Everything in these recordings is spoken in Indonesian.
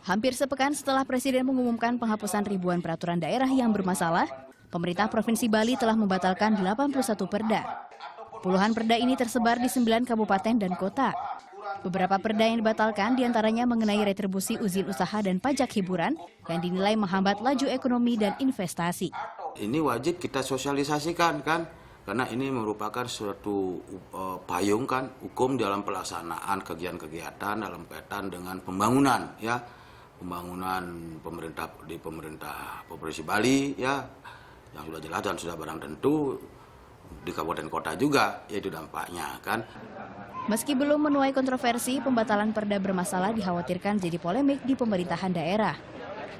Hampir sepekan setelah Presiden mengumumkan penghapusan ribuan peraturan daerah yang bermasalah, pemerintah Provinsi Bali telah membatalkan 81 perda. Puluhan perda ini tersebar di 9 kabupaten dan kota. Beberapa perda yang dibatalkan diantaranya mengenai retribusi izin usaha dan pajak hiburan yang dinilai menghambat laju ekonomi dan investasi. Ini wajib kita sosialisasikan kan, karena ini merupakan suatu payung kan hukum dalam pelaksanaan kegiatan-kegiatan dalam kaitan dengan pembangunan ya. Pembangunan pemerintah Provinsi Bali ya, yang sudah jelas dan sudah barang tentu di kabupaten kota juga, yaitu dampaknya kan. Meski belum menuai kontroversi, pembatalan perda bermasalah dikhawatirkan jadi polemik di pemerintahan daerah.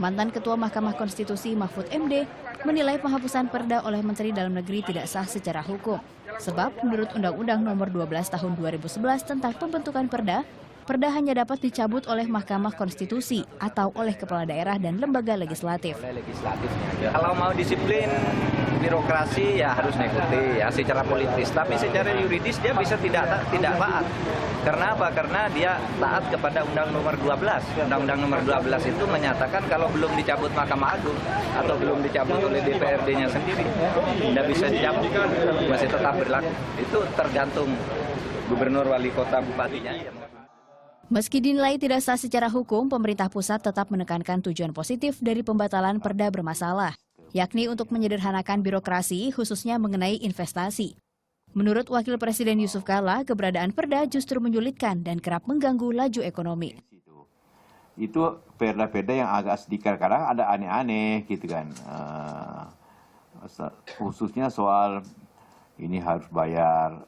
Mantan Ketua Mahkamah Konstitusi Mahfud MD menilai penghapusan perda oleh Menteri Dalam Negeri tidak sah secara hukum. Sebab menurut Undang-Undang Nomor 12 Tahun 2011 tentang pembentukan perda hanya dapat dicabut oleh Mahkamah Konstitusi atau oleh kepala daerah dan lembaga legislatif. Kalau mau disiplin birokrasi ya harus mengikuti ya secara politis, tapi secara yuridis dia bisa tidak taat. Karena apa? Karena dia taat kepada Undang Nomor 12. Undang-Undang Nomor 12 itu menyatakan kalau belum dicabut Mahkamah Agung atau belum dicabut oleh DPRD-nya sendiri, tidak bisa dicabut, masih tetap berlaku. Itu tergantung gubernur, wali kota, bupatinya. Meski dinilai tidak sah secara hukum, pemerintah pusat tetap menekankan tujuan positif dari pembatalan perda bermasalah, yakni untuk menyederhanakan birokrasi khususnya mengenai investasi. Menurut Wakil Presiden Yusuf Kala, keberadaan perda justru menyulitkan dan kerap mengganggu laju ekonomi. Itu perda-perda yang agak sedikit kadang ada aneh-aneh gitu kan. Khususnya soal ini harus bayar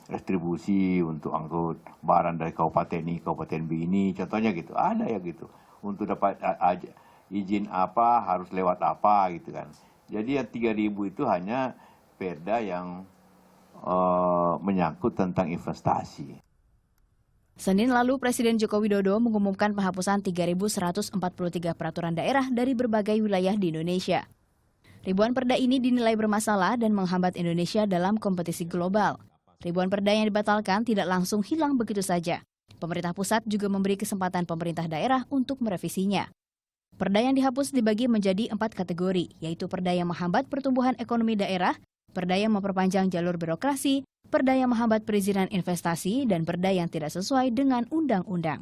retribusi untuk angkut barang dari kabupaten ini, kabupaten B ini, contohnya gitu. Ada ya gitu. Untuk dapat izin apa, harus lewat apa gitu kan. Jadi yang 3.000 itu hanya perda yang menyangkut tentang investasi. Senin lalu Presiden Joko Widodo mengumumkan penghapusan 3.143 peraturan daerah dari berbagai wilayah di Indonesia. Ribuan perda ini dinilai bermasalah dan menghambat Indonesia dalam kompetisi global. Ribuan perda yang dibatalkan tidak langsung hilang begitu saja. Pemerintah pusat juga memberi kesempatan pemerintah daerah untuk merevisinya. Perda yang dihapus dibagi menjadi 4 kategori, yaitu perda yang menghambat pertumbuhan ekonomi daerah, perda yang memperpanjang jalur birokrasi, perda yang menghambat perizinan investasi, dan perda yang tidak sesuai dengan undang-undang.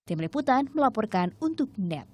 Tim Liputan melaporkan untuk NET.